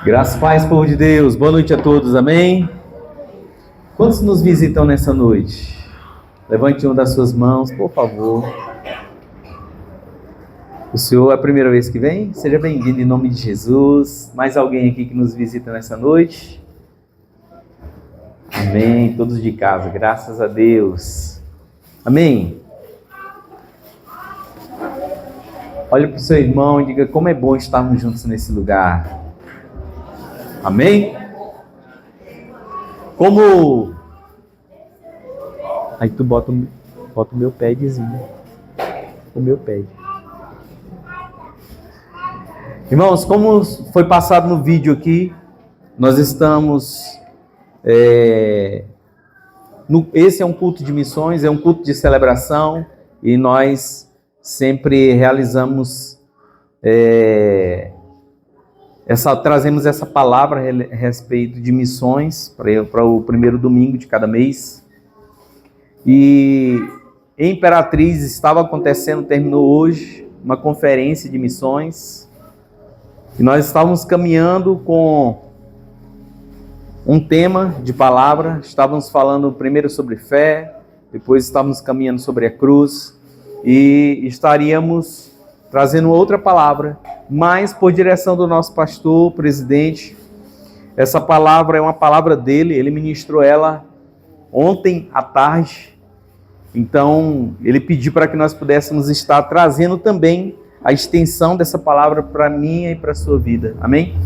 Graças e paz, povo de Deus. Boa noite a todos, amém? Quantos nos visitam nessa noite? Levante uma das suas mãos, por favor. O senhor é a primeira vez que vem? Seja bem-vindo em nome de Jesus. Mais alguém aqui que nos visita nessa noite? Amém. Todos de casa, graças a Deus. Amém. Olhe para o seu irmão e diga como é bom estarmos juntos nesse lugar. Amém? Como... Aí tu bota o meu padzinho. O meu pad. Irmãos, como foi passado no vídeo aqui, nós estamos... Esse é um culto de missões, é um culto de celebração, e nós sempre realizamos... trazemos essa palavra a respeito de missões para o primeiro domingo de cada mês. E em Imperatriz estava acontecendo, terminou hoje, uma conferência de missões. E nós estávamos caminhando com um tema de palavra. Estávamos falando primeiro sobre fé, depois estávamos caminhando sobre a cruz. E estaríamos trazendo outra palavra, mas por direção do nosso pastor, presidente. Essa palavra é uma palavra dele, ele ministrou ela ontem à tarde. Então, ele pediu para que nós pudéssemos estar trazendo também a extensão dessa palavra para mim e para a sua vida. Amém?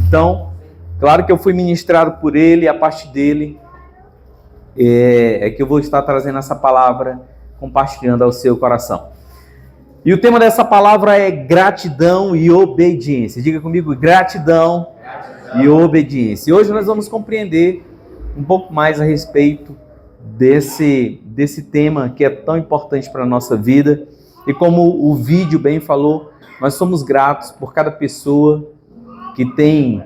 Então, claro que eu fui ministrado por ele, a partir dele é que eu vou estar trazendo essa palavra, compartilhando ao seu coração. E o tema dessa palavra é gratidão e obediência. Diga comigo, gratidão e obediência. E hoje nós vamos compreender um pouco mais a respeito desse tema que é tão importante para a nossa vida. E como o vídeo bem falou, nós somos gratos por cada pessoa que tem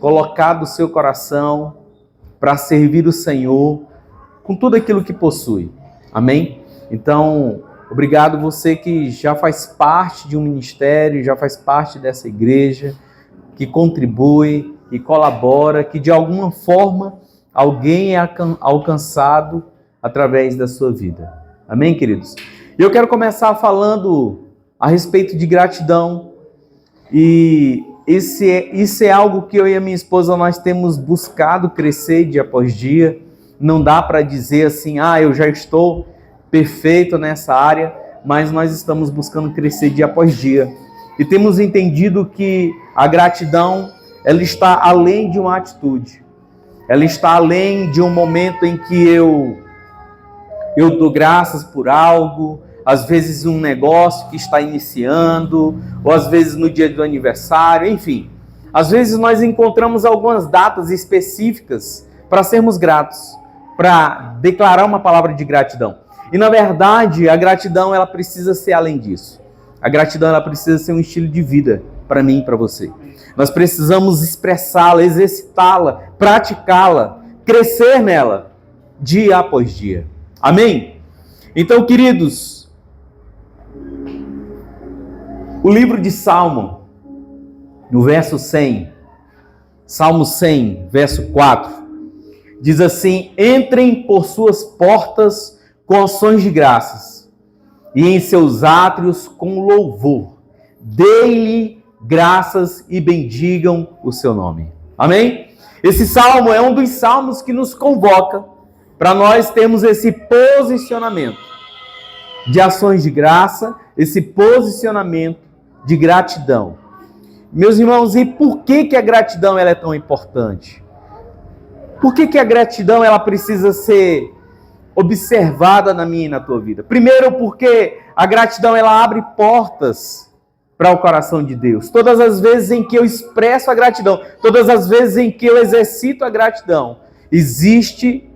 colocado o seu coração para servir o Senhor com tudo aquilo que possui. Amém? Então, obrigado você que já faz parte de um ministério, já faz parte dessa igreja, que contribui e colabora, que de alguma forma alguém é alcançado através da sua vida. Amém, queridos? E eu quero começar falando a respeito de gratidão. E isso é algo que eu e a minha esposa nós temos buscado crescer dia após dia. Não dá para dizer assim, eu já estou perfeito nessa área, mas nós estamos buscando crescer dia após dia. E temos entendido que a gratidão, ela está além de uma atitude. Ela está além de um momento em que eu dou graças por algo, às vezes um negócio que está iniciando, ou às vezes no dia do aniversário, enfim. Às vezes nós encontramos algumas datas específicas para sermos gratos, para declarar uma palavra de gratidão. E na verdade, a gratidão ela precisa ser além disso. A gratidão ela precisa ser um estilo de vida para mim e para você. Nós precisamos expressá-la, exercitá-la, praticá-la, crescer nela, dia após dia. Amém? Então, queridos, o livro de Salmo, no verso 100, Salmo 100, verso 4, diz assim: entrem por suas portas com ações de graças, e em seus átrios com louvor. Deem-lhe graças e bendigam o seu nome. Amém? Esse salmo é um dos salmos que nos convoca para nós termos esse posicionamento de ações de graça, esse posicionamento de gratidão. Meus irmãos, e por que a gratidão ela é tão importante? Por que a gratidão ela precisa ser observada na minha e na tua vida? Primeiro, porque a gratidão ela abre portas para o coração de Deus. Todas as vezes em que eu expresso a gratidão, todas as vezes em que eu exercito a gratidão, existe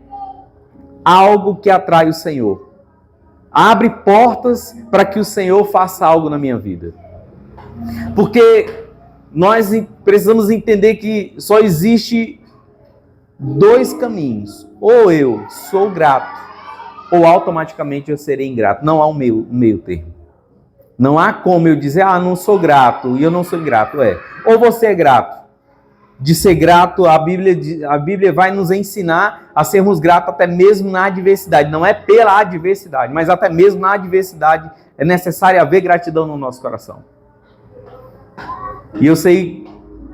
algo que atrai o Senhor. Abre portas para que o Senhor faça algo na minha vida. Porque nós precisamos entender que só existe dois caminhos. Ou eu sou grato, ou automaticamente eu serei ingrato. Não há um meio termo. Não há como eu dizer, não sou grato e eu não sou ingrato. Ou você é grato de ser grato, a Bíblia vai nos ensinar a sermos gratos até mesmo na adversidade. Não é pela adversidade, mas até mesmo na adversidade é necessário haver gratidão no nosso coração. E eu sei,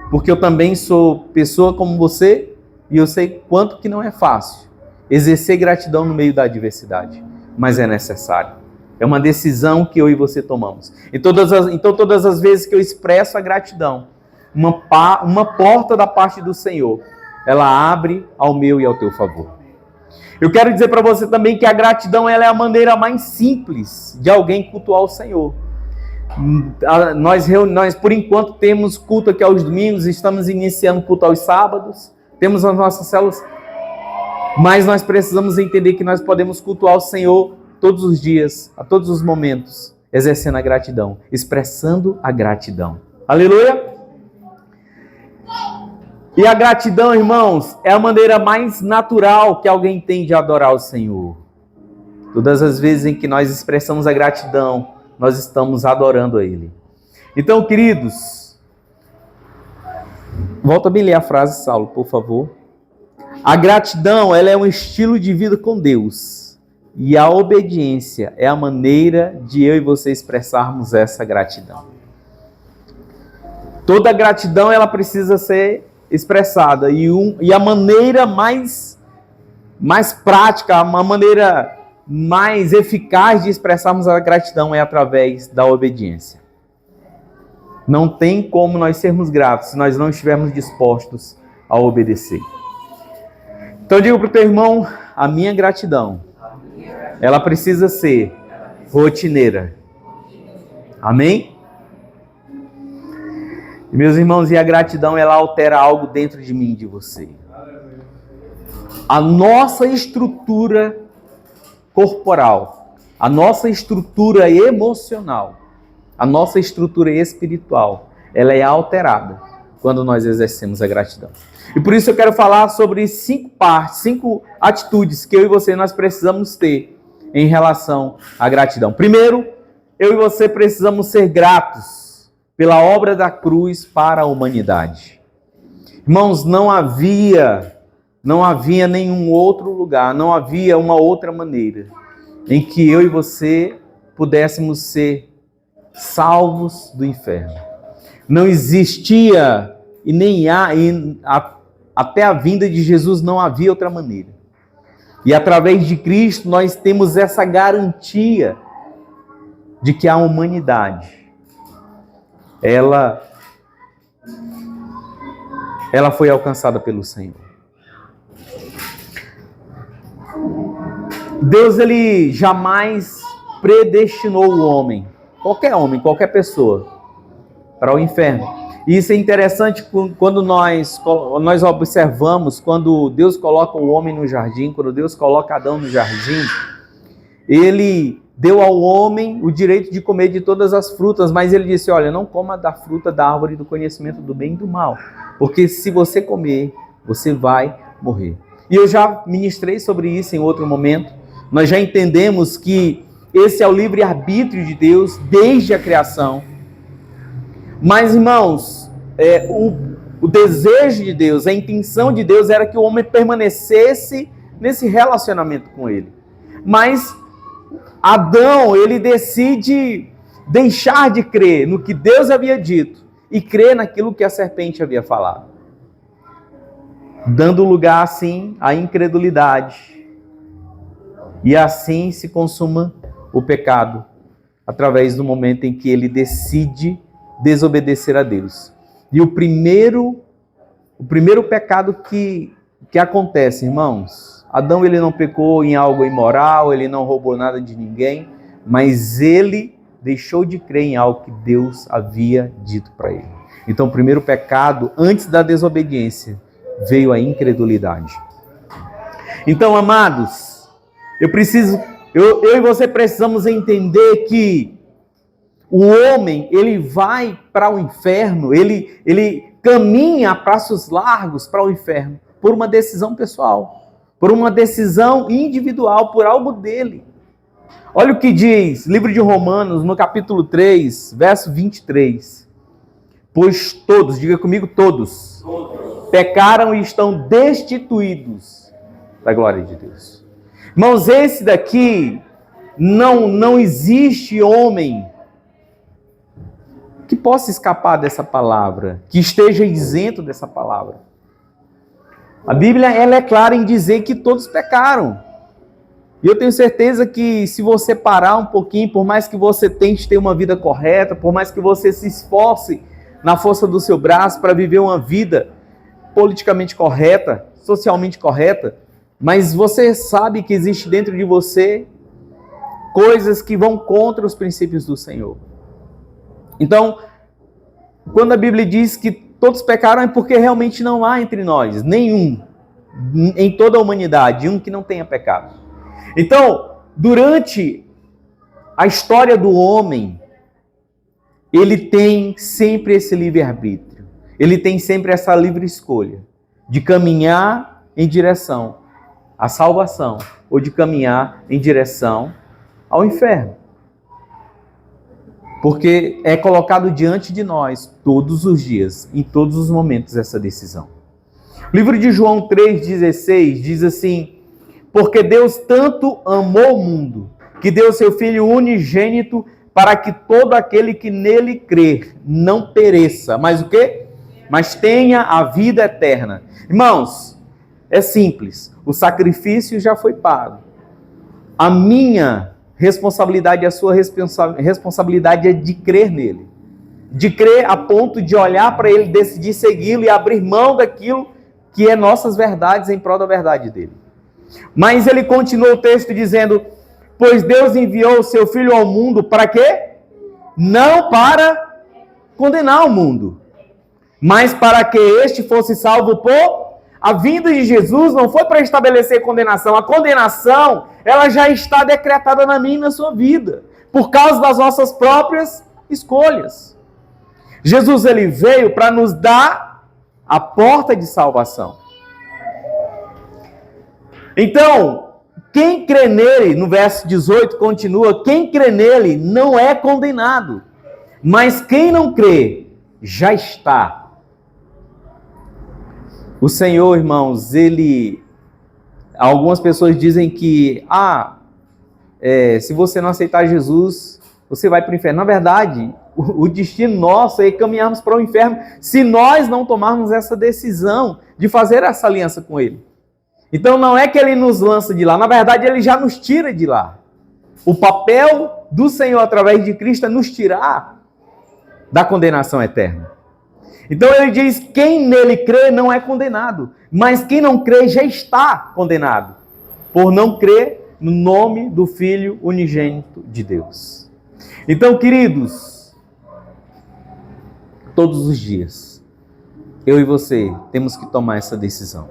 porque eu também sou pessoa como você, e eu sei quanto que não é fácil exercer gratidão no meio da adversidade, mas é necessário. É uma decisão que eu e você tomamos. Então todas as vezes que eu expresso a gratidão, uma porta da parte do Senhor, ela abre ao meu e ao teu favor. Eu quero dizer para você também que a gratidão ela é a maneira mais simples de alguém cultuar o Senhor. Nós, por enquanto, temos culto aqui aos domingos, estamos iniciando culto aos sábados, temos as nossas células, mas nós precisamos entender que nós podemos cultuar o Senhor todos os dias, a todos os momentos, exercendo a gratidão, expressando a gratidão. Aleluia! E a gratidão, irmãos, é a maneira mais natural que alguém tem de adorar o Senhor. Todas as vezes em que nós expressamos a gratidão, nós estamos adorando a Ele. Então, queridos, volta a me ler a frase, Saulo, por favor. A gratidão, ela é um estilo de vida com Deus. E a obediência é a maneira de eu e você expressarmos essa gratidão. Toda gratidão, ela precisa ser expressada. E a maneira mais prática, a maneira mais eficaz de expressarmos a gratidão é através da obediência. Não tem como nós sermos gratos se nós não estivermos dispostos a obedecer. Então digo para o teu irmão, a minha gratidão, ela precisa ser rotineira. Amém? E meus irmãos, e a gratidão ela altera algo dentro de mim e de você. A nossa estrutura corporal, a nossa estrutura emocional, a nossa estrutura espiritual, ela é alterada quando nós exercemos a gratidão. E por isso eu quero falar sobre 5 atitudes que eu e você nós precisamos ter em relação à gratidão. Primeiro, eu e você precisamos ser gratos pela obra da cruz para a humanidade. Irmãos, não havia nenhum outro lugar, não havia uma outra maneira em que eu e você pudéssemos ser salvos do inferno. Não existia e nem há, até a vinda de Jesus não havia outra maneira. E através de Cristo nós temos essa garantia de que a humanidade, ela foi alcançada pelo Senhor. Deus, ele jamais predestinou o homem, qualquer pessoa, para o inferno. E isso é interessante quando nós observamos, quando Deus coloca o homem no jardim, quando Deus coloca Adão no jardim, ele deu ao homem o direito de comer de todas as frutas, mas ele disse, olha, não coma da fruta da árvore do conhecimento do bem e do mal, porque se você comer, você vai morrer. E eu já ministrei sobre isso em outro momento. Nós já entendemos que esse é o livre-arbítrio de Deus desde a criação. Mas, irmãos, o desejo de Deus, a intenção de Deus era que o homem permanecesse nesse relacionamento com Ele. Mas Adão, ele decide deixar de crer no que Deus havia dito e crer naquilo que a serpente havia falado, dando lugar, assim, à incredulidade. E assim se consuma o pecado, através do momento em que ele decide desobedecer a Deus. E o primeiro pecado que acontece, irmãos, Adão, ele não pecou em algo imoral, ele não roubou nada de ninguém, mas ele deixou de crer em algo que Deus havia dito para ele. Então, o primeiro pecado, antes da desobediência, veio a incredulidade. Então, amados, eu e você precisamos entender que o homem, ele vai para o inferno, ele caminha a passos largos para o inferno por uma decisão pessoal, por uma decisão individual, por algo dele. Olha o que diz, livro de Romanos, no capítulo 3, verso 23. Pois todos, diga comigo, todos. pecaram e estão destituídos da glória de Deus. Irmãos, esse daqui, não existe homem que possa escapar dessa palavra, que esteja isento dessa palavra. A Bíblia, ela é clara em dizer que todos pecaram. E eu tenho certeza que se você parar um pouquinho, por mais que você tente ter uma vida correta, por mais que você se esforce na força do seu braço para viver uma vida politicamente correta, socialmente correta, mas você sabe que existe dentro de você coisas que vão contra os princípios do Senhor. Então, quando a Bíblia diz que todos pecaram, é porque realmente não há entre nós nenhum, em toda a humanidade, um que não tenha pecado. Então, durante a história do homem, ele tem sempre esse livre-arbítrio. Ele tem sempre essa livre escolha de caminhar em direção à salvação ou de caminhar em direção ao inferno. Porque é colocado diante de nós todos os dias, em todos os momentos, essa decisão. O livro de João 3,16 diz assim: porque Deus tanto amou o mundo, que deu seu Filho unigênito, para que todo aquele que nele crer não pereça. Mas o quê? Mas tenha a vida eterna. Irmãos, é simples. O sacrifício já foi pago. A minha responsabilidade, a sua responsabilidade é de crer nele. De crer a ponto de olhar para ele, decidir segui-lo e abrir mão daquilo que é nossas verdades em prol da verdade dele. Mas ele continua o texto dizendo: pois Deus enviou o seu Filho ao mundo para quê? Não para condenar o mundo, mas para que este fosse salvo por... A vinda de Jesus não foi para estabelecer condenação. A condenação, ela já está decretada na minha e na sua vida, por causa das nossas próprias escolhas. Jesus, ele veio para nos dar a porta de salvação. Então, quem crê nele, no verso 18 continua, quem crê nele não é condenado, mas quem não crê já está. O Senhor, irmãos, algumas pessoas dizem que, se você não aceitar Jesus, você vai para o inferno. Na verdade, o destino nosso é caminharmos para o inferno se nós não tomarmos essa decisão de fazer essa aliança com ele. Então não é que ele nos lança de lá, na verdade ele já nos tira de lá. O papel do Senhor através de Cristo é nos tirar da condenação eterna. Então ele diz, quem nele crê não é condenado, mas quem não crê já está condenado, por não crer no nome do Filho unigênito de Deus. Então, queridos, todos os dias, eu e você temos que tomar essa decisão.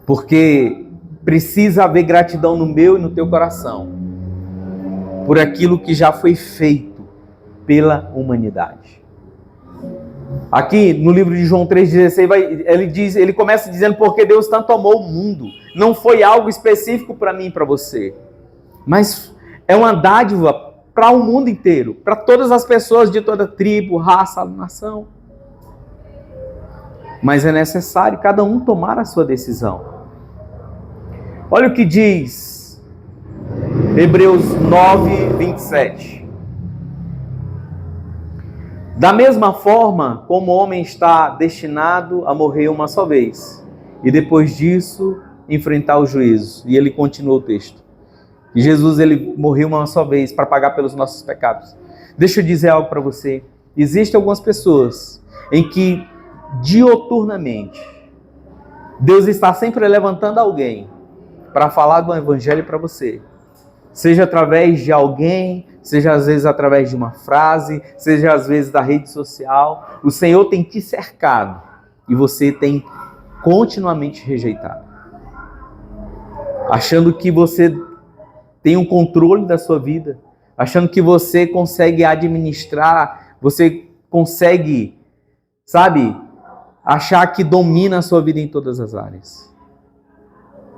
Porque precisa haver gratidão no meu e no teu coração por aquilo que já foi feito pela humanidade. Aqui no livro de João 3,16, ele começa dizendo, porque Deus tanto amou o mundo. Não foi algo específico para mim e para você, mas é uma dádiva para o mundo inteiro, para todas as pessoas de toda tribo, raça, nação. Mas é necessário cada um tomar a sua decisão. Olha o que diz Hebreus 9:27. Da mesma forma como o homem está destinado a morrer uma só vez, e depois disso enfrentar o juízo. E ele continua o texto. E Jesus, ele morreu uma só vez para pagar pelos nossos pecados. Deixa eu dizer algo para você. Existem algumas pessoas em que dioturnamente Deus está sempre levantando alguém para falar do evangelho para você. Seja através de alguém, seja às vezes através de uma frase, seja às vezes da rede social. O Senhor tem te cercado e você tem continuamente rejeitado. Achando que você tem um controle da sua vida, achando que você consegue administrar, você consegue, achar que domina a sua vida em todas as áreas.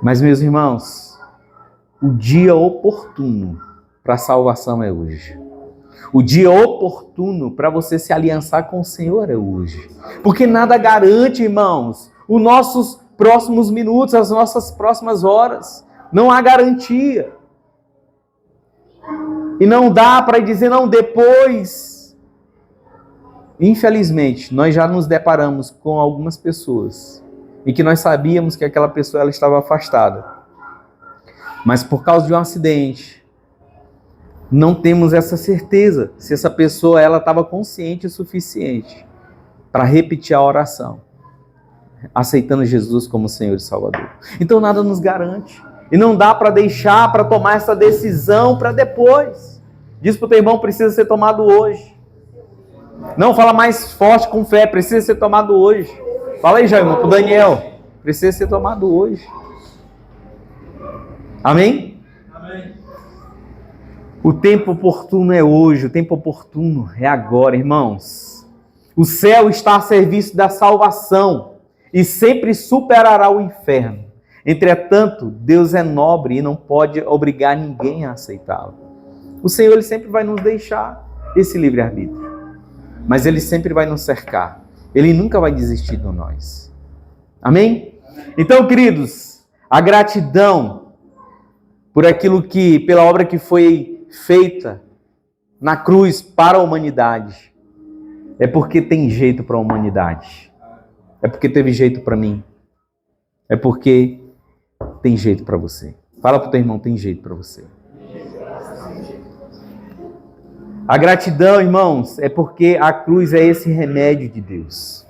Mas, meus irmãos, o dia oportuno para a salvação é hoje. O dia oportuno para você se aliançar com o Senhor é hoje. Porque nada garante, irmãos, os nossos próximos minutos, as nossas próximas horas. Não há garantia. E não dá para dizer, não, depois. Infelizmente, nós já nos deparamos com algumas pessoas em que nós sabíamos que aquela pessoa ela estava afastada. Mas por causa de um acidente, não temos essa certeza se essa pessoa ela estava consciente o suficiente para repetir a oração, aceitando Jesus como Senhor e Salvador. Então nada nos garante. E não dá para deixar, para tomar essa decisão para depois. Diz para o teu irmão, precisa ser tomado hoje. Não, fala mais forte com fé, precisa ser tomado hoje. Fala aí, já, irmão, para o Daniel, precisa ser tomado hoje. Amém? Amém. O tempo oportuno é hoje, o tempo oportuno é agora, irmãos. O céu está a serviço da salvação e sempre superará o inferno. Entretanto, Deus é nobre e não pode obrigar ninguém a aceitá-lo. O Senhor ele sempre vai nos deixar esse livre-arbítrio, mas Ele sempre vai nos cercar. Ele nunca vai desistir de nós. Amém? Então, queridos, a gratidão por aquilo que, pela obra que foi feita na cruz para a humanidade, é porque tem jeito para a humanidade. É porque teve jeito para mim. É porque tem jeito para você. Fala para o teu irmão, tem jeito para você. A gratidão, irmãos, é porque a cruz é esse remédio de Deus.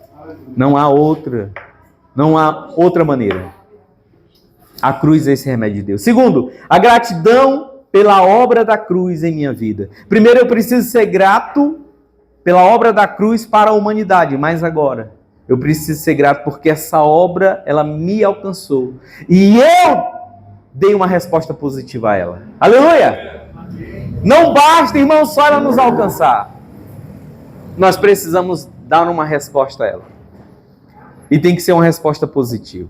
Não há outra maneira. A cruz é esse remédio de Deus. Segundo, a gratidão pela obra da cruz em minha vida. Primeiro, eu preciso ser grato pela obra da cruz para a humanidade, mas agora eu preciso ser grato porque essa obra, ela me alcançou. E eu dei uma resposta positiva a ela. Aleluia! Não basta, irmão, só ela nos alcançar. Nós precisamos dar uma resposta a ela. E tem que ser uma resposta positiva.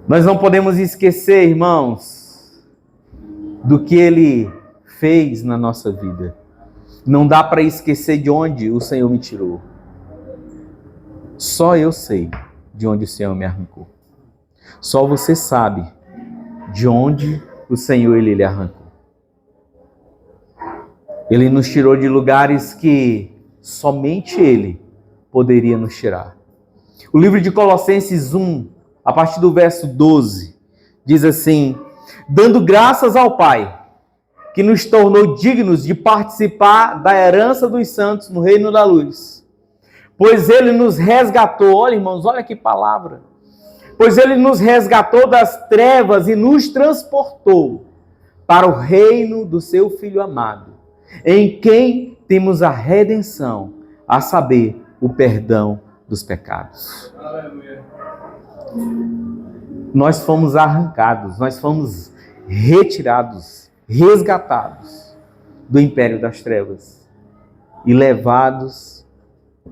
Nós não podemos esquecer, irmãos, do que Ele fez na nossa vida. Não dá para esquecer de onde o Senhor me tirou. Só eu sei de onde o Senhor me arrancou. Só você sabe de onde o Senhor ele lhe arrancou. Ele nos tirou de lugares que somente Ele poderia nos tirar. O livro de Colossenses 1, a partir do verso 12, diz assim: dando graças ao Pai, que nos tornou dignos de participar da herança dos santos no reino da luz. Pois Ele nos resgatou, olha irmãos, olha que palavra. Pois Ele nos resgatou das trevas e nos transportou para o reino do seu Filho amado, em quem temos a redenção, a saber, o perdão dos pecados. Aleluia. Nós fomos arrancados, nós fomos retirados, resgatados do império das trevas e levados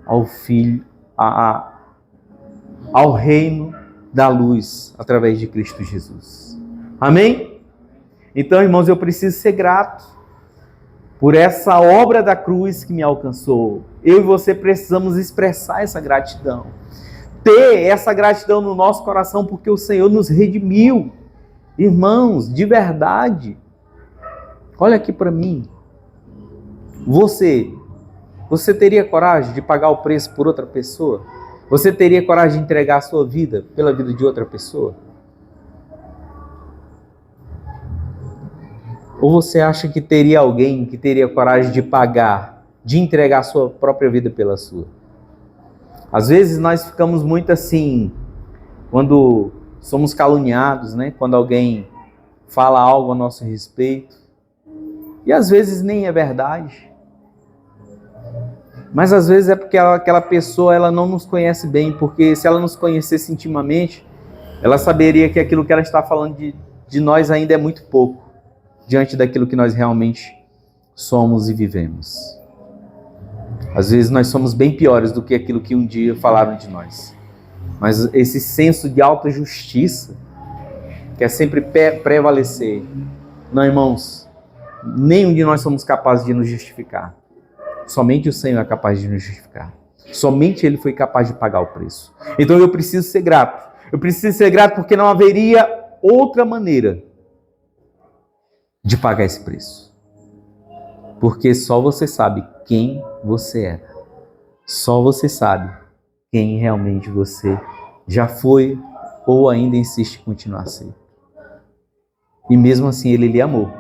ao Filho, ao reino da luz, através de Cristo Jesus. Amém? Então, irmãos, eu preciso ser grato por essa obra da cruz que me alcançou. Eu e você precisamos expressar essa gratidão. Ter essa gratidão no nosso coração, porque o Senhor nos redimiu. Irmãos, de verdade. Olha aqui para mim. Você teria coragem de pagar o preço por outra pessoa? Você teria coragem de entregar a sua vida pela vida de outra pessoa? Ou você acha que teria alguém que teria coragem de pagar, de entregar a sua própria vida pela sua? Às vezes nós ficamos muito assim, quando somos caluniados, né? Quando alguém fala algo a nosso respeito. E às vezes nem é verdade. Mas às vezes é porque aquela pessoa ela não nos conhece bem, porque se ela nos conhecesse intimamente, ela saberia que aquilo que ela está falando de nós ainda é muito pouco, diante daquilo que nós realmente somos e vivemos. Às vezes nós somos bem piores do que aquilo que um dia falaram de nós. Mas esse senso de autojustiça quer sempre prevalecer. Não, irmãos, nenhum de nós somos capazes de nos justificar. Somente o Senhor é capaz de nos justificar. Somente Ele foi capaz de pagar o preço. Então eu preciso ser grato. Eu preciso ser grato porque não haveria outra maneira de pagar esse preço. Porque só você sabe quem você era. Só você sabe quem realmente você já foi ou ainda insiste em continuar a ser. E mesmo assim Ele lhe amou.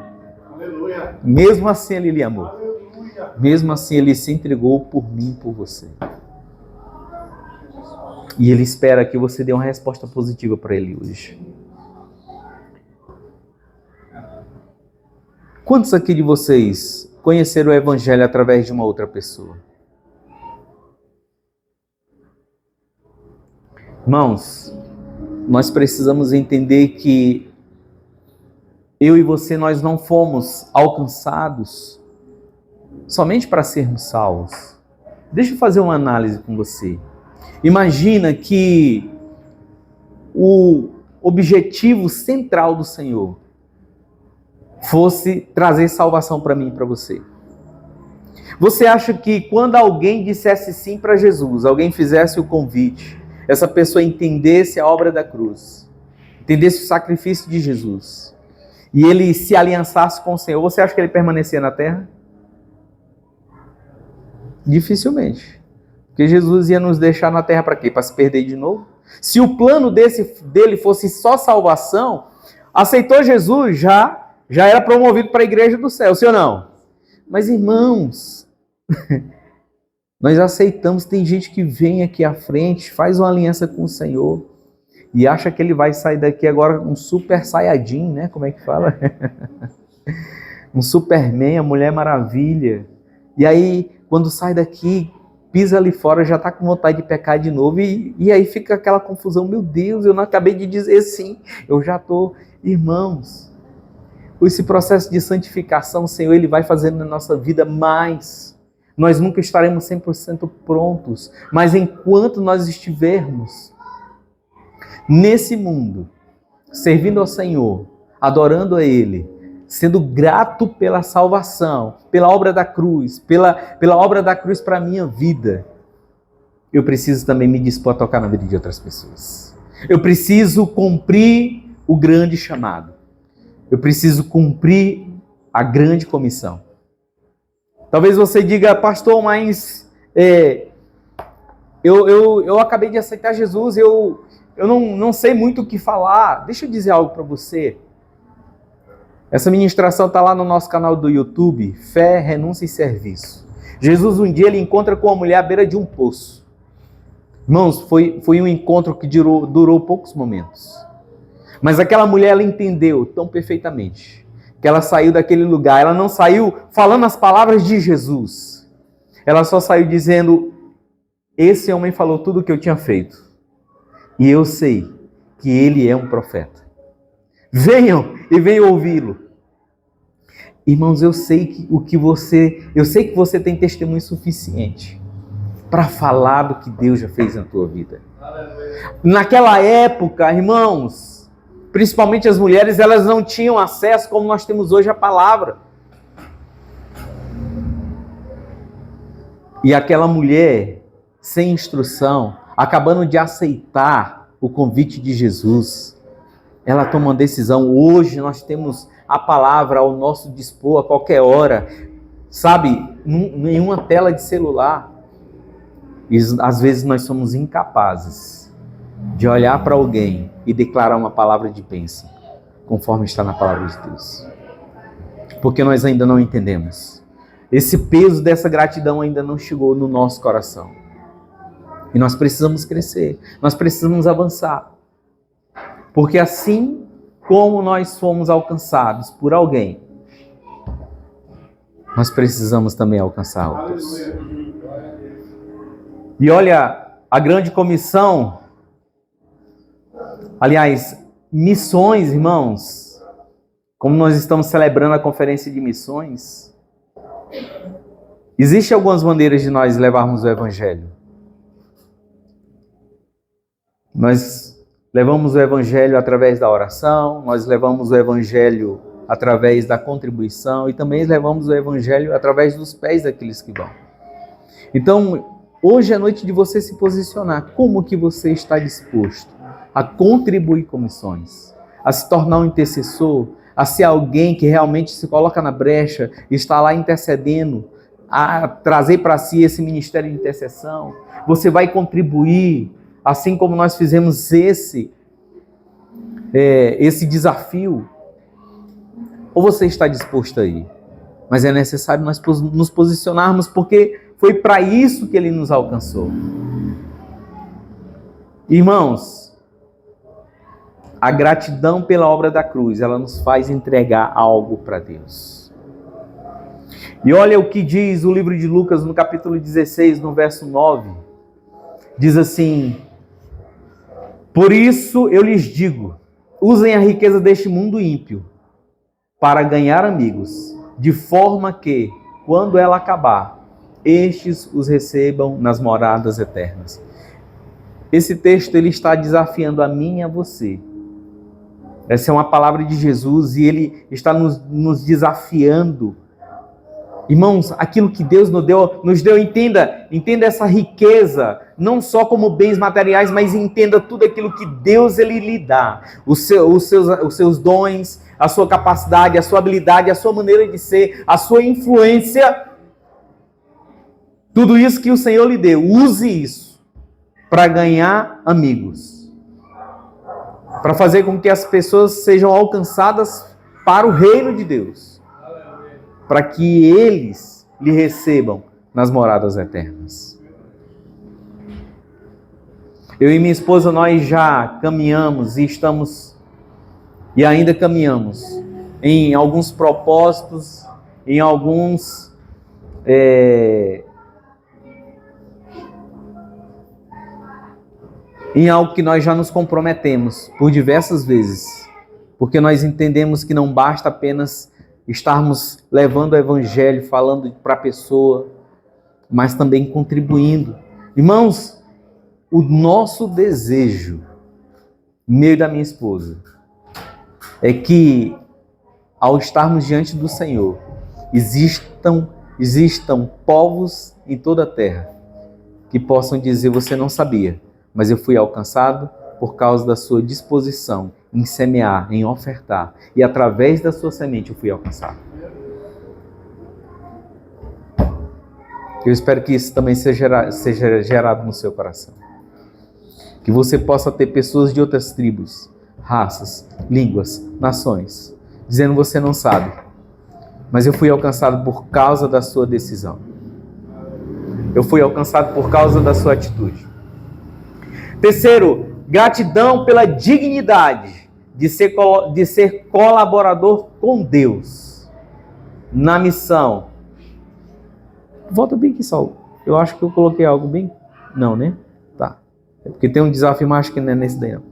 Aleluia. Mesmo assim Ele lhe amou. Aleluia. Mesmo assim Ele se entregou por mim e por você. E Ele espera que você dê uma resposta positiva para Ele hoje. Quantos aqui de vocês conheceram o Evangelho através de uma outra pessoa? Irmãos, nós precisamos entender que eu e você, nós não fomos alcançados somente para sermos salvos. Deixa eu fazer uma análise com você. Imagina que o objetivo central do Senhor fosse trazer salvação para mim e para você. Você acha que quando alguém dissesse sim para Jesus, alguém fizesse o convite, essa pessoa entendesse a obra da cruz, entendesse o sacrifício de Jesus, e ele se aliançasse com o Senhor, você acha que ele permanecia na terra? Dificilmente. Porque Jesus ia nos deixar na terra para quê? Para se perder de novo? Se o plano dele fosse só salvação, aceitou Jesus, já era promovido para a igreja do céu, sim ou não? Mas irmãos, nós aceitamos, tem gente que vem aqui à frente, faz uma aliança com o Senhor e acha que ele vai sair daqui agora um super saiyajin, né? Como é que fala? Um Superman, a Mulher Maravilha. E aí, quando sai daqui, pisa ali fora, já está com vontade de pecar de novo e aí fica aquela confusão. Meu Deus, eu não acabei de dizer sim, eu já estou. Irmãos, esse processo de santificação, o Senhor, Ele vai fazendo na nossa vida mais. Nós nunca estaremos 100% prontos, mas enquanto nós estivermos nesse mundo, servindo ao Senhor, adorando a Ele, sendo grato pela salvação, pela obra da cruz, pela obra da cruz para a minha vida, eu preciso também me dispor a tocar na vida de outras pessoas. Eu preciso cumprir o grande chamado. Eu preciso cumprir a grande comissão. Talvez você diga, pastor, mas eu acabei de aceitar Jesus, eu não sei muito o que falar. Deixa eu dizer algo para você. Essa ministração está lá no nosso canal do YouTube, Fé, Renúncia e Serviço. Jesus um dia ele encontra com uma mulher à beira de um poço. Irmãos, foi um encontro que durou poucos momentos. Mas aquela mulher, ela entendeu tão perfeitamente que ela saiu daquele lugar. Ela não saiu falando as palavras de Jesus. Ela só saiu dizendo, esse homem falou tudo o que eu tinha feito. E eu sei que ele é um profeta. Venham e venham ouvi-lo. Irmãos, eu sei que você tem testemunho suficiente para falar do que Deus já fez na tua vida. Naquela época, irmãos, principalmente as mulheres, elas não tinham acesso como nós temos hoje à palavra. E aquela mulher, sem instrução, acabando de aceitar o convite de Jesus, ela toma uma decisão. Hoje nós temos a palavra ao nosso dispor a qualquer hora, sabe, em uma tela de celular. E às vezes nós somos incapazes de olhar para alguém e declarar uma palavra de bênção, conforme está na palavra de Deus. Porque nós ainda não entendemos. Esse peso dessa gratidão ainda não chegou no nosso coração. E nós precisamos crescer, nós precisamos avançar. Porque assim como nós fomos alcançados por alguém, nós precisamos também alcançar outros. E olha, a grande comissão, aliás, missões, irmãos, como nós estamos celebrando a conferência de missões, existem algumas maneiras de nós levarmos o Evangelho. Nós levamos o Evangelho através da oração, nós levamos o Evangelho através da contribuição e também levamos o evangelho através dos pés daqueles que vão. Então, hoje é noite de você se posicionar. Como que você está disposto a contribuir com missões? A se tornar um intercessor? A ser alguém que realmente se coloca na brecha, está lá intercedendo, a trazer para si esse ministério de intercessão? Você vai contribuir, assim como nós fizemos esse desafio? Ou você está disposto a ir? Mas é necessário nós nos posicionarmos, porque foi para isso que ele nos alcançou. Irmãos, a gratidão pela obra da cruz, ela nos faz entregar algo para Deus. E olha o que diz o livro de Lucas, no capítulo 16, no verso 9. Diz assim: por isso eu lhes digo, usem a riqueza deste mundo ímpio para ganhar amigos, de forma que, quando ela acabar, estes os recebam nas moradas eternas. Esse texto ele está desafiando a mim e a você. Essa é uma palavra de Jesus e ele está nos desafiando. Irmãos, aquilo que Deus nos deu, entenda essa riqueza, não só como bens materiais, mas entenda tudo aquilo que Deus ele lhe dá. Os seus dons, a sua capacidade, a sua habilidade, a sua maneira de ser, a sua influência. Tudo isso que o Senhor lhe deu, use isso para ganhar amigos. Para fazer com que as pessoas sejam alcançadas para o reino de Deus. Para que eles lhe recebam nas moradas eternas. Eu e minha esposa, nós já caminhamos e ainda caminhamos em alguns propósitos, em alguns em algo que nós já nos comprometemos por diversas vezes, porque nós entendemos que não basta apenas estarmos levando o evangelho, falando para a pessoa, mas também contribuindo. Irmãos, o nosso desejo, meu e da minha esposa, é que ao estarmos diante do Senhor, existam povos em toda a terra que possam dizer: você não sabia, mas eu fui alcançado por causa da sua disposição em semear, em ofertar. E através da sua semente eu fui alcançado. Eu espero que isso também seja gerado no seu coração. Que você possa ter pessoas de outras tribos, raças, línguas, nações, dizendo: você não sabe, mas eu fui alcançado por causa da sua decisão. Eu fui alcançado por causa da sua atitude. Terceiro, gratidão pela dignidade de ser colaborador com Deus na missão. Volta bem aqui, Saulo. Eu acho que eu coloquei algo bem... Não, né? Tá. É porque tem um desafio, mas acho que não é nesse daí, não.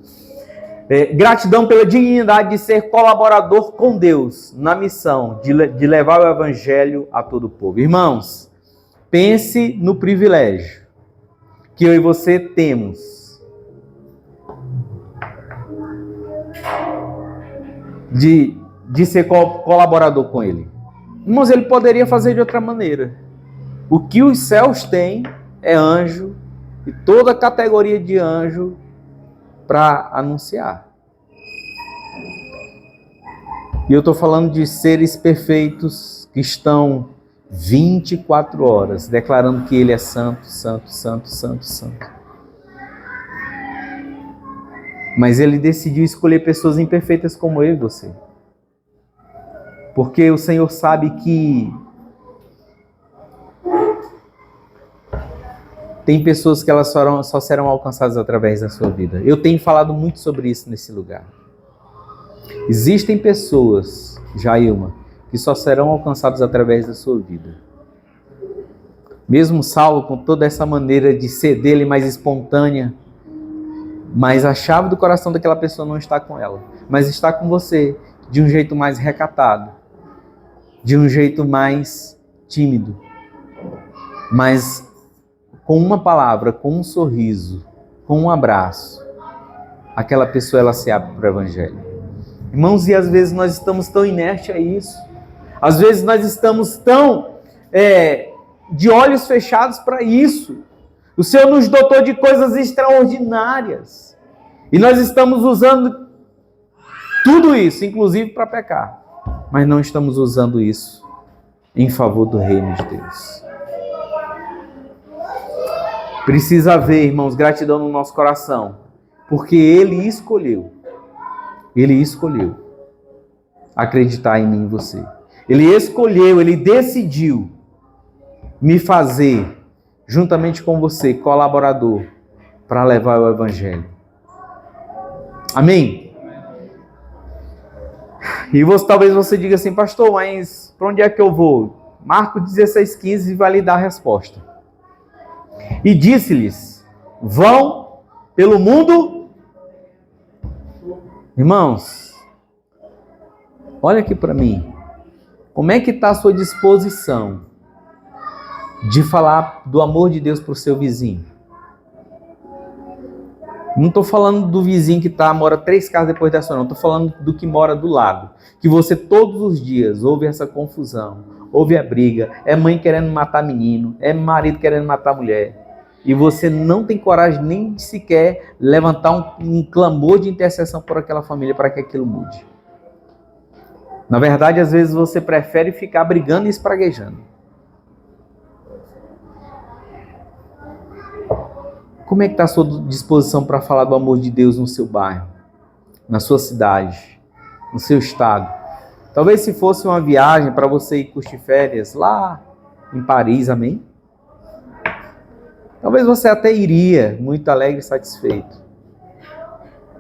Gratidão pela dignidade de ser colaborador com Deus na missão de levar o evangelho a todo o povo. Irmãos, pense no privilégio que eu e você temos de ser colaborador com Ele. Irmãos, Ele poderia fazer de outra maneira. O que os céus têm é anjo e toda a categoria de anjo para anunciar. E eu estou falando de seres perfeitos que estão 24 horas declarando que Ele é santo, santo, santo, santo, santo. Mas Ele decidiu escolher pessoas imperfeitas como eu e você. Porque o Senhor sabe que tem pessoas que elas só serão alcançadas através da sua vida. Eu tenho falado muito sobre isso nesse lugar. Existem pessoas, Jailma, que só serão alcançadas através da sua vida. Mesmo Saulo, com toda essa maneira de ser dele mais espontânea, mas a chave do coração daquela pessoa não está com ela, mas está com você, de um jeito mais recatado, de um jeito mais tímido, mas com uma palavra, com um sorriso, com um abraço, aquela pessoa ela se abre para o evangelho. Irmãos, e às vezes nós estamos tão inertes a isso. Às vezes nós estamos tão de olhos fechados para isso. O Senhor nos dotou de coisas extraordinárias. E nós estamos usando tudo isso, inclusive para pecar. Mas não estamos usando isso em favor do reino de Deus. Precisa haver, irmãos, gratidão no nosso coração. Porque Ele escolheu acreditar em mim e em você. Ele escolheu, Ele decidiu me fazer, juntamente com você, colaborador, para levar o Evangelho. Amém? E talvez você diga assim, pastor, mas para onde é que eu vou? Marcos 16,15 vai lhe dar a resposta. E disse-lhes, vão pelo mundo. Irmãos, olha aqui para mim. Como é que está a sua disposição de falar do amor de Deus para o seu vizinho? Não estou falando do vizinho que mora 3 casas depois da sua, não. Estou falando do que mora do lado. Que você todos os dias ouve essa confusão, ouve a briga, é mãe querendo matar menino, é marido querendo matar mulher. E você não tem coragem nem de sequer levantar um clamor de intercessão por aquela família para que aquilo mude. Na verdade, às vezes você prefere ficar brigando e espraguejando. Como é que está a sua disposição para falar do amor de Deus no seu bairro, na sua cidade, no seu estado? Talvez se fosse uma viagem para você ir curtir férias lá em Paris, amém? Talvez você até iria muito alegre e satisfeito.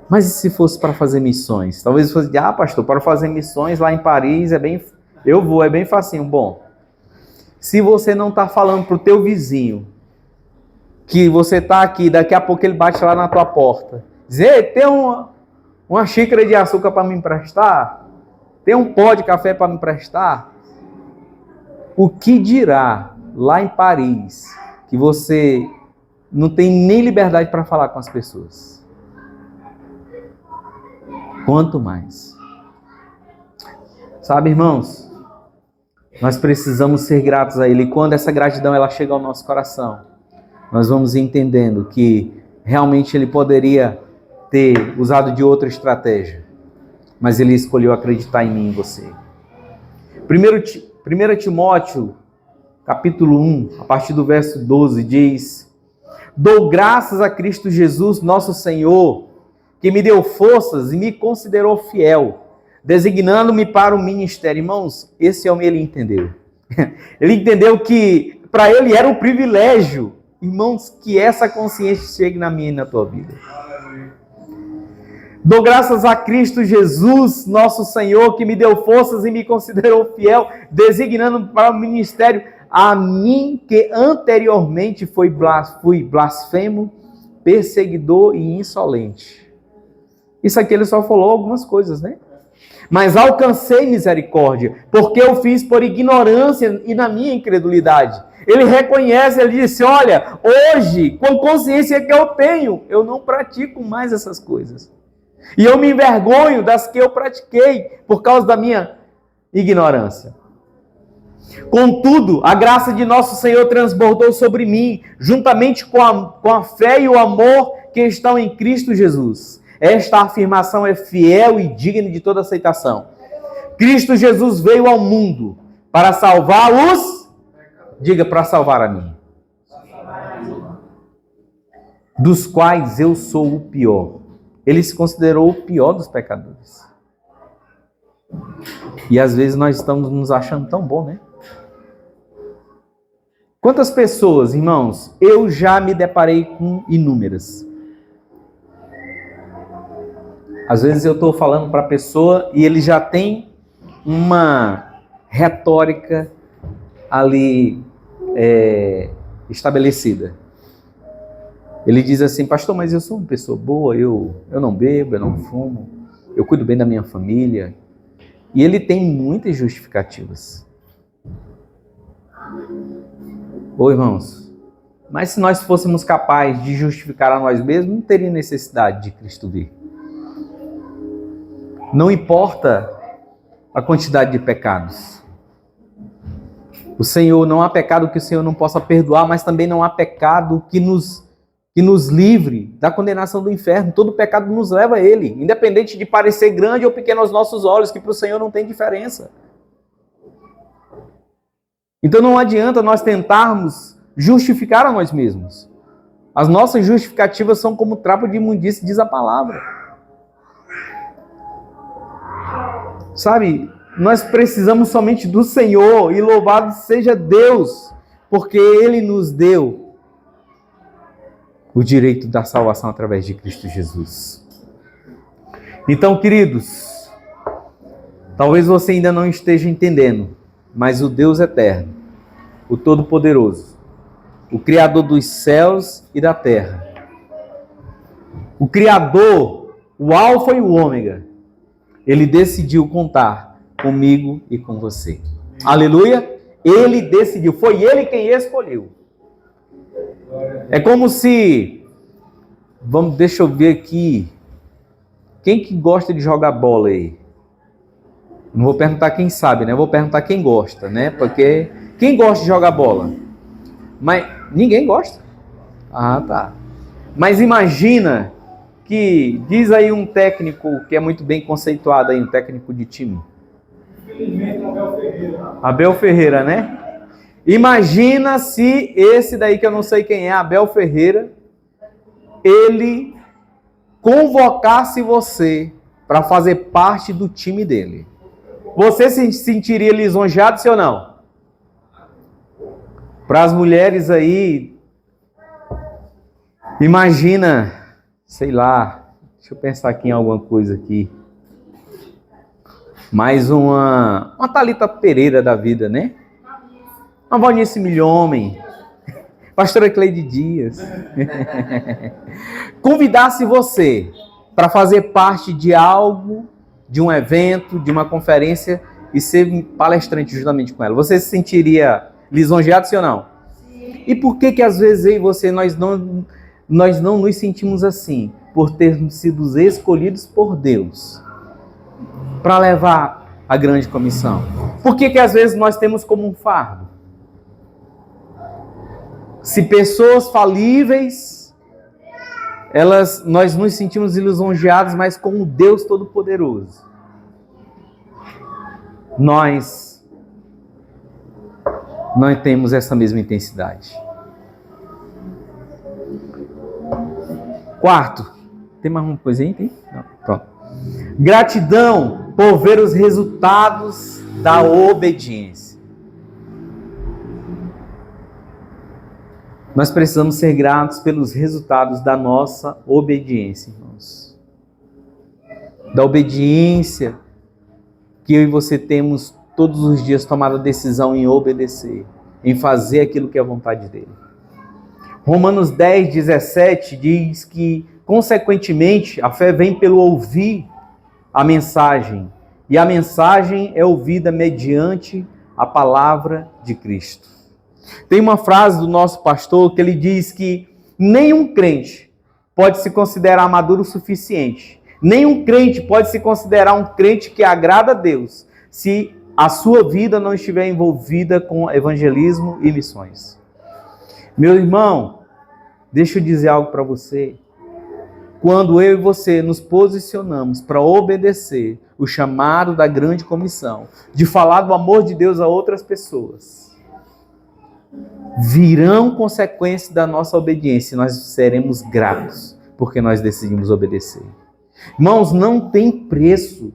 Mas e se fosse para fazer missões? Talvez você diga, pastor, para fazer missões lá em Paris é bem facinho. Bom, se você não está falando para o teu vizinho que você está aqui, daqui a pouco ele bate lá na tua porta, dizer, tem uma xícara de açúcar para me emprestar? Tem um pó de café para me emprestar? O que dirá lá em Paris que você não tem nem liberdade para falar com as pessoas? Quanto mais. Sabe, irmãos, nós precisamos ser gratos a Ele. E quando essa gratidão ela chega ao nosso coração, nós vamos entendendo que realmente Ele poderia ter usado de outra estratégia, mas Ele escolheu acreditar em mim e em você. 1 Timóteo, capítulo 1, a partir do verso 12, diz: dou graças a Cristo Jesus, nosso Senhor, que me deu forças e me considerou fiel, designando-me para o ministério. Irmãos, esse homem ele entendeu. Ele entendeu que para ele era um privilégio, irmãos, que essa consciência chegue na minha e na tua vida. Dou graças a Cristo Jesus, nosso Senhor, que me deu forças e me considerou fiel, designando-me para o ministério, a mim que anteriormente fui blasfemo, perseguidor e insolente. Isso aqui ele só falou algumas coisas, né? Mas alcancei misericórdia, porque eu fiz por ignorância e na minha incredulidade. Ele reconhece, ele disse, olha, hoje, com consciência que eu tenho, eu não pratico mais essas coisas. E eu me envergonho das que eu pratiquei por causa da minha ignorância. Contudo, a graça de nosso Senhor transbordou sobre mim, juntamente com a fé e o amor que estão em Cristo Jesus. Esta afirmação é fiel e digna de toda aceitação. Cristo Jesus veio ao mundo para salvar os... Diga, para salvar a mim. Dos quais eu sou o pior. Ele se considerou o pior dos pecadores. E às vezes nós estamos nos achando tão bom, né? Quantas pessoas, irmãos, eu já me deparei com inúmeras. Às vezes eu estou falando para a pessoa e ele já tem uma retórica ali estabelecida. Ele diz assim, pastor, mas eu sou uma pessoa boa, eu não bebo, eu não fumo, eu cuido bem da minha família. E ele tem muitas justificativas. Ô irmãos, mas se nós fôssemos capazes de justificar a nós mesmos, não teria necessidade de Cristo vir. Não importa a quantidade de pecados. O Senhor, não há pecado que o Senhor não possa perdoar, mas também não há pecado que nos livre da condenação do inferno. Todo pecado nos leva a ele, independente de parecer grande ou pequeno aos nossos olhos, que para o Senhor não tem diferença. Então não adianta nós tentarmos justificar a nós mesmos. As nossas justificativas são como trapo de imundície, diz a palavra. Sabe, nós precisamos somente do Senhor, e louvado seja Deus, porque Ele nos deu o direito da salvação através de Cristo Jesus. Então, queridos, talvez você ainda não esteja entendendo, mas o Deus eterno, o Todo-Poderoso, o Criador dos céus e da terra, o Criador, o Alfa e o Ômega, Ele decidiu contar comigo e com você. Aleluia! Ele decidiu, foi Ele quem escolheu. É como se, deixa eu ver aqui, quem que gosta de jogar bola aí? Não vou perguntar quem sabe, né? Vou perguntar quem gosta, né? Porque quem gosta de jogar bola? Mas ninguém gosta. Ah, tá. Mas imagina que, diz aí um técnico que é muito bem conceituado aí, um técnico de time. Infelizmente, Abel Ferreira. Abel Ferreira, né? Imagina se esse daí, que eu não sei quem é, Abel Ferreira, ele convocasse você para fazer parte do time dele. Você se sentiria lisonjeado, sim ou não? Para as mulheres aí, imagina, sei lá, deixa eu pensar aqui em alguma coisa aqui. Mais uma Thalita Pereira da vida, né? Uma Valnice Milhomem, pastora Cleide Dias. Convidasse você para fazer parte de algo, de um evento, de uma conferência e ser palestrante justamente com ela. Você se sentiria lisonjeado, sim ou não? Sim. E por que às vezes eu e você, nós não nos sentimos assim? Por termos sido escolhidos por Deus para levar a grande comissão. Por que às vezes nós temos como um fardo? Se pessoas falíveis, nós nos sentimos lisonjeados, mas com o Deus Todo-Poderoso, nós não temos essa mesma intensidade. Quarto, tem mais uma coisa aí? Tem? Não, pronto. Gratidão por ver os resultados da obediência. Nós precisamos ser gratos pelos resultados da nossa obediência, irmãos. Da obediência que eu e você temos todos os dias tomado a decisão em obedecer, em fazer aquilo que é a vontade dele. Romanos 10, 17 diz que, consequentemente, a fé vem pelo ouvir a mensagem, e a mensagem é ouvida mediante a palavra de Cristo. Tem uma frase do nosso pastor que ele diz que nenhum crente pode se considerar maduro o suficiente, nenhum crente pode se considerar um crente que agrada a Deus, se a sua vida não estiver envolvida com evangelismo e missões. Meu irmão, deixa eu dizer algo para você. Quando eu e você nos posicionamos para obedecer o chamado da grande comissão, de falar do amor de Deus a outras pessoas, virão consequências da nossa obediência e nós seremos gratos, porque nós decidimos obedecer. Irmãos, não tem preço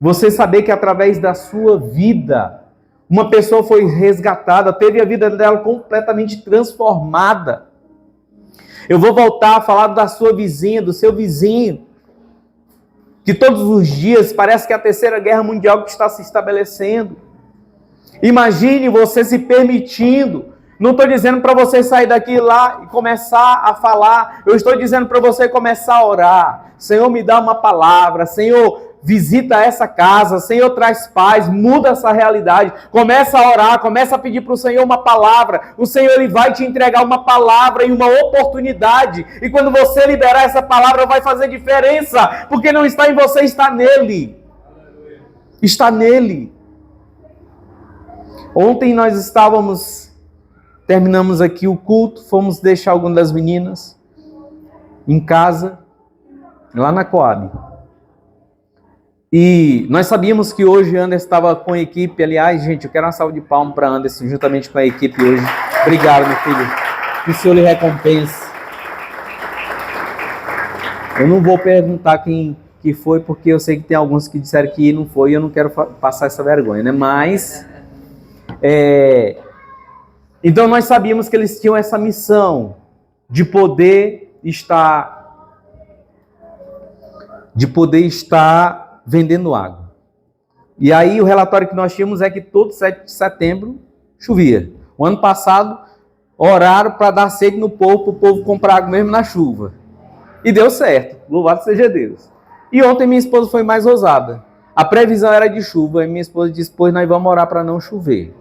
você saber que através da sua vida, uma pessoa foi resgatada, teve a vida dela completamente transformada. Eu vou voltar a falar da sua vizinha, do seu vizinho, que todos os dias parece que é a terceira guerra mundial que está se estabelecendo. Imagine você se permitindo. Não estou dizendo para você sair daqui lá e começar a falar. Eu estou dizendo para você começar a orar. Senhor, me dá uma palavra. Senhor, visita essa casa. Senhor, traz paz. Muda essa realidade. Começa a orar. Começa a pedir para o Senhor uma palavra. O Senhor, Ele vai te entregar uma palavra e uma oportunidade. E quando você liberar essa palavra, vai fazer diferença. Porque não está em você, está nele. Está nele. Ontem nós terminamos aqui o culto, fomos deixar algumas das meninas em casa, lá na Coab. E nós sabíamos que hoje Anderson estava com a equipe. Aliás, gente, eu quero uma salva de palmas para Anderson, juntamente com a equipe hoje. Obrigado, meu filho. Que o Senhor lhe recompense. Eu não vou perguntar quem que foi, porque eu sei que tem alguns que disseram que não foi e eu não quero passar essa vergonha, né? Mas, então nós sabíamos que eles tinham essa missão de poder estar vendendo água. E aí o relatório que nós tínhamos é que todo 7 de setembro chovia. O ano passado, oraram para dar sede no povo, para o povo comprar água mesmo na chuva. E deu certo, louvado seja Deus. E ontem minha esposa foi mais ousada. A previsão era de chuva, e minha esposa disse, pois nós vamos orar para não chover.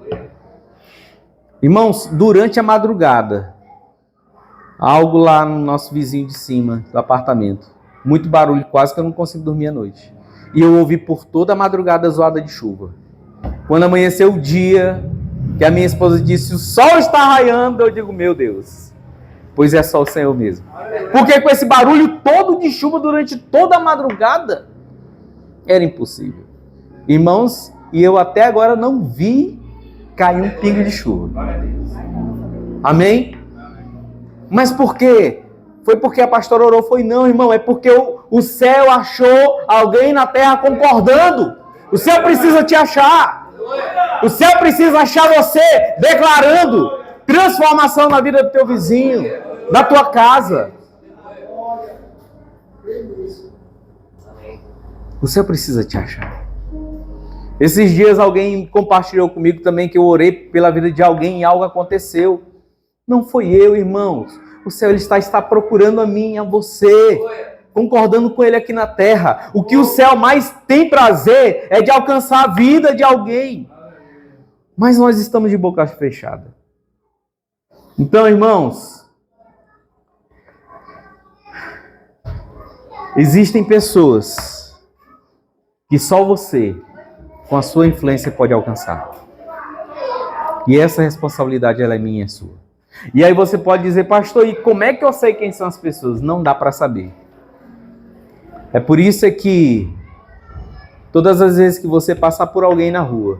Irmãos, durante a madrugada, algo lá no nosso vizinho de cima do apartamento, muito barulho, quase que eu não consigo dormir à noite. E eu ouvi por toda a madrugada zoada de chuva. Quando amanheceu o dia, que a minha esposa disse, o sol está raiando, eu digo, meu Deus, pois é só o Senhor mesmo. Porque com esse barulho todo de chuva durante toda a madrugada, era impossível. Irmãos, e eu até agora não vi cair um pingo de chuva. Amém? Mas por quê? Foi porque a pastora orou? Foi não, irmão. É porque o céu achou alguém na terra concordando. O céu precisa te achar. O céu precisa achar você declarando transformação na vida do teu vizinho, da tua casa. O céu precisa te achar. Esses dias alguém compartilhou comigo também que eu orei pela vida de alguém e algo aconteceu. Não foi eu, irmãos. O céu ele está procurando a mim, a você, concordando com ele aqui na terra. O que o céu mais tem prazer é de alcançar a vida de alguém. Mas nós estamos de boca fechada. Então, irmãos, existem pessoas que só você, com a sua influência, pode alcançar. E essa responsabilidade ela é minha e é sua. E aí você pode dizer, pastor, e como é que eu sei quem são as pessoas? Não dá para saber. É por isso que todas as vezes que você passar por alguém na rua,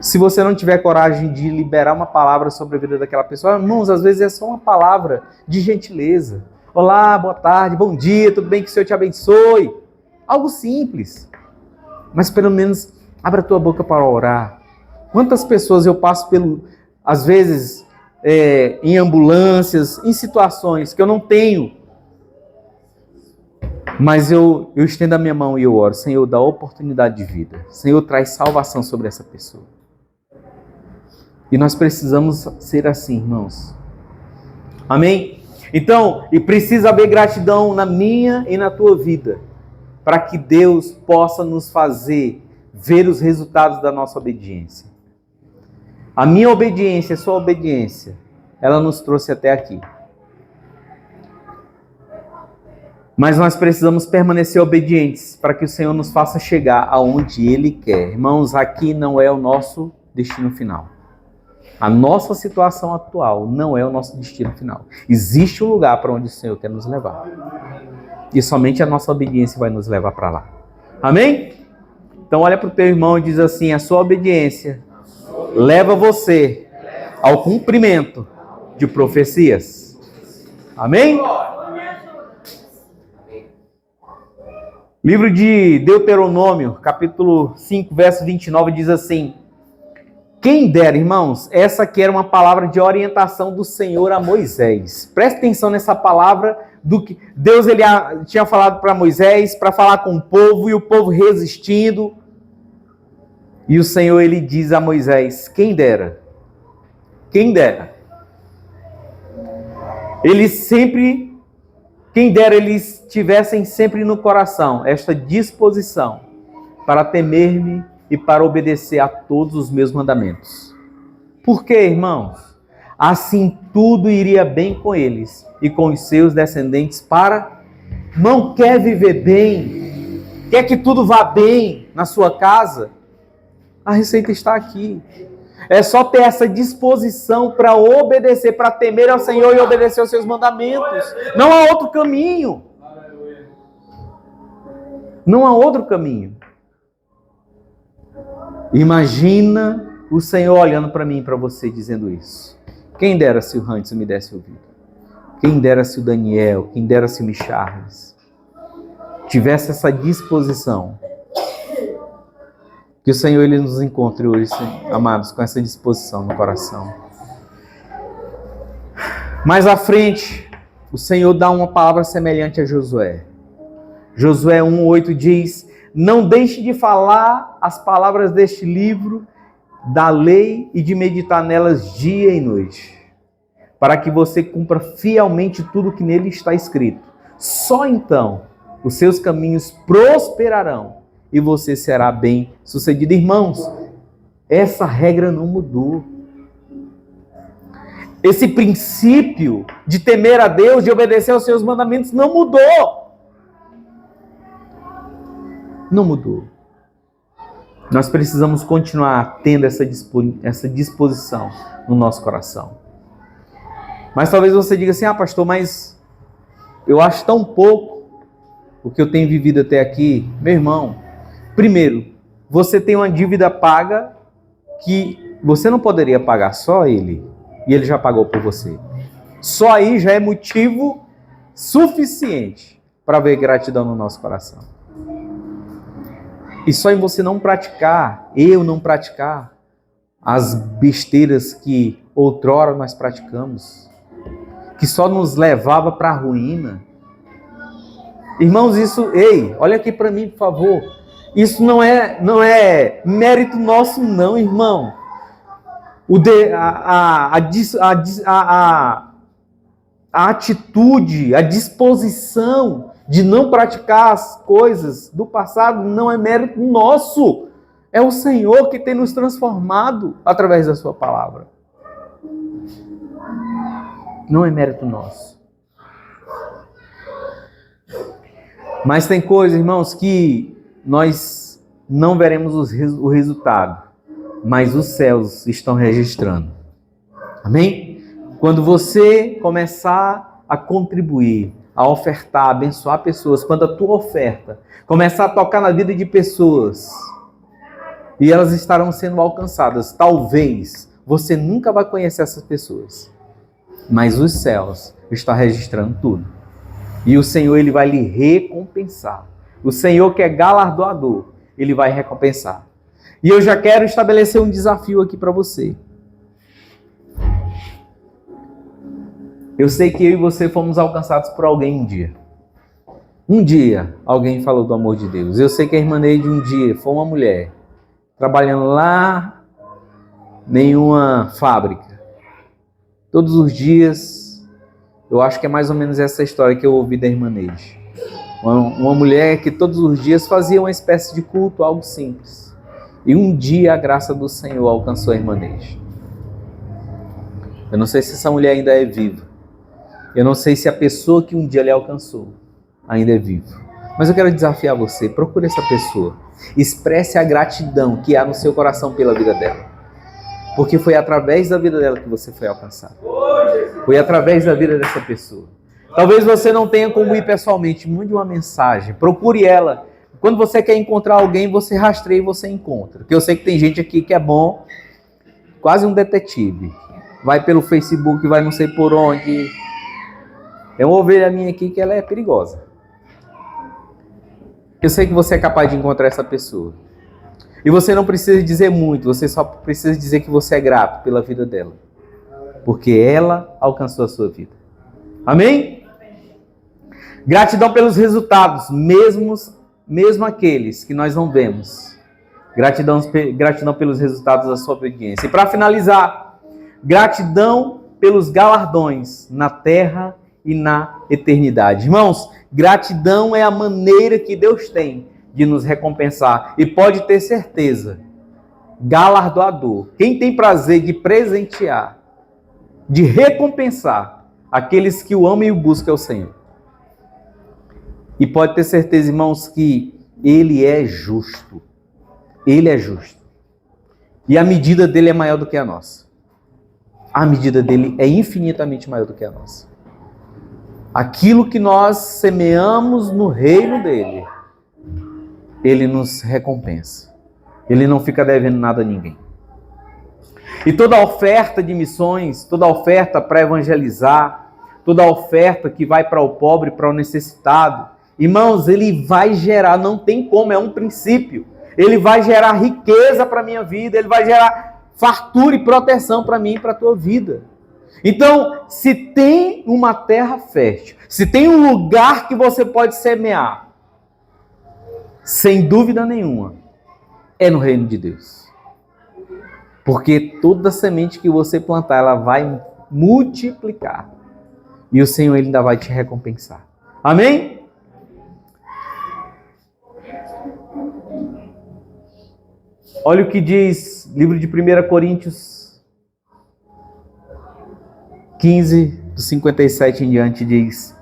se você não tiver coragem de liberar uma palavra sobre a vida daquela pessoa, irmãos, às vezes é só uma palavra de gentileza. Olá, boa tarde, bom dia, tudo bem, que o Senhor te abençoe. Algo simples. Mas pelo menos abra a tua boca para orar. Quantas pessoas eu passo às vezes, em ambulâncias, em situações que eu não tenho. Mas eu estendo a minha mão e eu oro. Senhor, dá oportunidade de vida. Senhor, traz salvação sobre essa pessoa. E nós precisamos ser assim, irmãos. Amém? Então, e precisa haver gratidão na minha e na tua vida, para que Deus possa nos fazer ver os resultados da nossa obediência. A minha obediência, a sua obediência, ela nos trouxe até aqui. Mas nós precisamos permanecer obedientes para que o Senhor nos faça chegar aonde Ele quer. Irmãos, aqui não é o nosso destino final. A nossa situação atual não é o nosso destino final. Existe um lugar para onde o Senhor quer nos levar. E somente a nossa obediência vai nos levar para lá. Amém? Então olha para o teu irmão e diz assim, a sua obediência leva você ao cumprimento de profecias. Amém? Livro de Deuteronômio, capítulo 5, verso 29, diz assim, quem dera, irmãos, essa aqui era uma palavra de orientação do Senhor a Moisés. Presta atenção nessa palavra do que Deus ele tinha falado para Moisés, para falar com o povo, e o povo resistindo. E o Senhor, ele diz a Moisés, quem dera, quem dera, quem dera eles tivessem sempre no coração esta disposição para temer-me e para obedecer a todos os meus mandamentos. Por quê, irmãos? Assim tudo iria bem com eles e com os seus descendentes para... Não quer viver bem? quer que tudo vá bem na sua casa, a receita está aqui. É só ter essa disposição para obedecer, para temer ao Senhor e obedecer aos seus mandamentos. Não há outro caminho. Não há outro caminho. Imagina o Senhor olhando para mim e para você dizendo isso. Quem dera se o Hans me desse ouvido. Quem dera se o Daniel, quem dera se o Micharles tivesse essa disposição. Que o Senhor ele nos encontre hoje, amados, com essa disposição no coração. Mais à frente, o Senhor dá uma palavra semelhante a Josué. Josué 1:8 diz: não deixe de falar as palavras deste livro da lei e de meditar nelas dia e noite, para que você cumpra fielmente tudo que nele está escrito. Só então os seus caminhos prosperarão e você será bem sucedido. Irmãos, essa regra não mudou. Esse princípio de temer a Deus, de obedecer aos seus mandamentos, não mudou. Não mudou. Nós precisamos continuar tendo essa disposição no nosso coração. Mas talvez você diga assim: pastor, mas eu acho tão pouco o que eu tenho vivido até aqui. Meu irmão, primeiro, você tem uma dívida paga que você não poderia pagar, só ele. E ele já pagou por você. Só aí já é motivo suficiente para ver gratidão no nosso coração. E só em você não praticar, eu não praticar, as besteiras que outrora nós praticamos, que só nos levava para a ruína. Irmãos, isso, olha aqui para mim, por favor. Isso não é mérito nosso, não, irmão. A atitude, a disposição de não praticar as coisas do passado não é mérito nosso. É o Senhor que tem nos transformado através da sua palavra. Não é mérito nosso. Mas tem coisas, irmãos, que nós não veremos o resultado, mas os céus estão registrando. Amém? Quando você começar a contribuir, a ofertar, a abençoar pessoas, quando a tua oferta começar a tocar na vida de pessoas e elas estarão sendo alcançadas, talvez você nunca vai conhecer essas pessoas, mas os céus estão registrando tudo. E o Senhor, ele vai lhe recompensar. O Senhor, que é galardoador, ele vai recompensar. E eu já quero estabelecer um desafio aqui para você. Eu sei que eu e você fomos alcançados por alguém um dia. Um dia, alguém falou do amor de Deus. Eu sei que a irmã Neide um dia foi uma mulher, trabalhando lá em uma fábrica. Todos os dias, eu acho que é mais ou menos essa história que eu ouvi da irmã Neide. Uma mulher que todos os dias fazia uma espécie de culto, algo simples. E um dia a graça do Senhor alcançou a irmã Neide. Eu não sei se essa mulher ainda é viva. Eu não sei se a pessoa que um dia lhe alcançou ainda é viva. Mas eu quero desafiar você, procure essa pessoa. Expresse a gratidão que há no seu coração pela vida dela. Porque foi através da vida dela que você foi alcançado. Foi através da vida dessa pessoa. Talvez você não tenha como ir pessoalmente, mande uma mensagem, procure ela. Quando você quer encontrar alguém, você rastreia e você encontra. Porque eu sei que tem gente aqui que é bom, quase um detetive. Vai pelo Facebook, vai não sei por onde. É uma ovelha minha aqui que ela é perigosa. Eu sei que você é capaz de encontrar essa pessoa. E você não precisa dizer muito, você só precisa dizer que você é grato pela vida dela. Porque ela alcançou a sua vida. Amém? Gratidão pelos resultados, mesmo aqueles que nós não vemos. Gratidão pelos resultados da sua obediência. E para finalizar, gratidão pelos galardões na terra e na eternidade. Irmãos, gratidão é a maneira que Deus tem de nos recompensar. E pode ter certeza, galardoador, quem tem prazer de presentear, de recompensar aqueles que o amam e o buscam é o Senhor. E pode ter certeza, irmãos, que Ele é justo. Ele é justo. E a medida dele é maior do que a nossa. A medida dele é infinitamente maior do que a nossa. Aquilo que nós semeamos no reino dele, ele nos recompensa. Ele não fica devendo nada a ninguém. E toda oferta de missões, toda oferta para evangelizar, toda oferta que vai para o pobre, para o necessitado, irmãos, ele vai gerar, não tem como, é um princípio. Ele vai gerar riqueza para a minha vida, ele vai gerar fartura e proteção para mim e para a tua vida. Então, se tem uma terra fértil, se tem um lugar que você pode semear, sem dúvida nenhuma, é no reino de Deus. Porque toda semente que você plantar, ela vai multiplicar. E o Senhor ele ainda vai te recompensar. Amém? Olha o que diz, livro de 1 Coríntios 15, do 57 em diante, diz: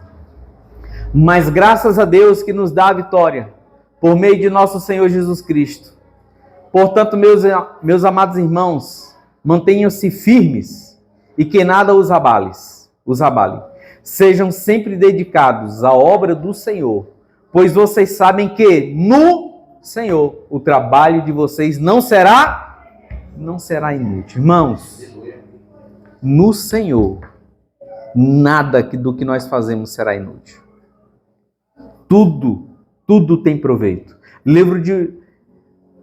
mas graças a Deus que nos dá a vitória, por meio de nosso Senhor Jesus Cristo. Portanto, meus amados irmãos, mantenham-se firmes e que nada os abale. Sejam sempre dedicados à obra do Senhor, pois vocês sabem que no Senhor o trabalho de vocês não será inútil. Irmãos, no Senhor, nada do que nós fazemos será inútil. Tudo tem proveito. Livro de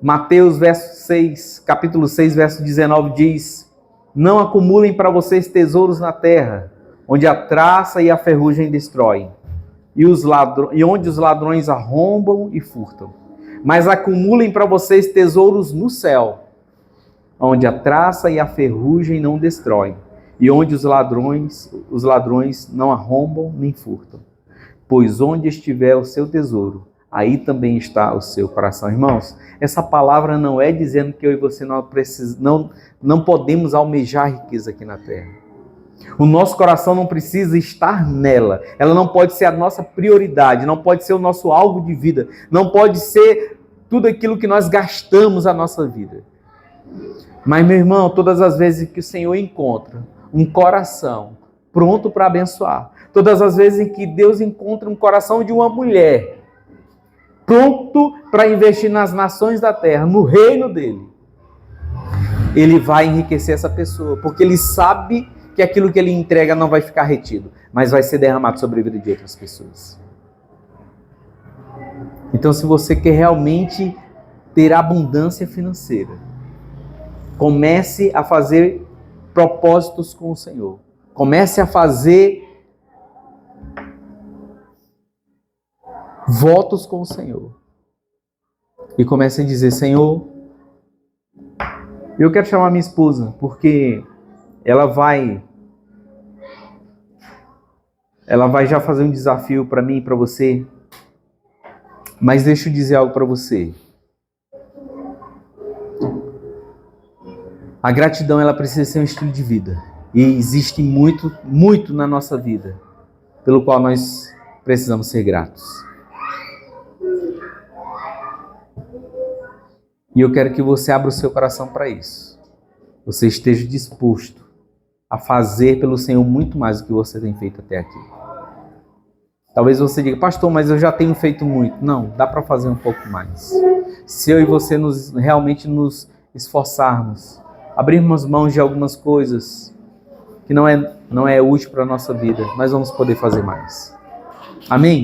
Mateus, capítulo 6, verso 19 diz: não acumulem para vocês tesouros na terra, onde a traça e a ferrugem destroem, e onde os ladrões arrombam e furtam. Mas acumulem para vocês tesouros no céu, onde a traça e a ferrugem não destroem, e onde os ladrões não arrombam nem furtam. Pois onde estiver o seu tesouro, aí também está o seu coração. Irmãos, essa palavra não é dizendo que eu e você não podemos almejar riqueza aqui na terra. O nosso coração não precisa estar nela. Ela não pode ser a nossa prioridade, não pode ser o nosso alvo de vida, não pode ser tudo aquilo que nós gastamos a nossa vida. Mas, meu irmão, todas as vezes que o Senhor encontra um coração pronto para abençoar, todas as vezes em que Deus encontra um coração de uma mulher pronto para investir nas nações da terra, no reino dele, ele vai enriquecer essa pessoa, porque ele sabe que aquilo que ele entrega não vai ficar retido, mas vai ser derramado sobre a vida de outras pessoas. Então, se você quer realmente ter abundância financeira, comece a fazer propósitos com o Senhor. Comece a fazer votos com o Senhor. E comece a dizer: Senhor, eu quero chamar minha esposa, porque ela vai já fazer um desafio para mim e para você. Mas deixa eu dizer algo para você. A gratidão, ela precisa ser um estilo de vida. E existe muito na nossa vida pelo qual nós precisamos ser gratos. E eu quero que você abra o seu coração para isso. Você esteja disposto a fazer pelo Senhor muito mais do que você tem feito até aqui. Talvez você diga: pastor, mas eu já tenho feito muito. Não, dá para fazer um pouco mais. Se eu e você realmente nos esforçarmos, abrirmos mãos de algumas coisas que não é útil para a nossa vida, nós vamos poder fazer mais. Amém?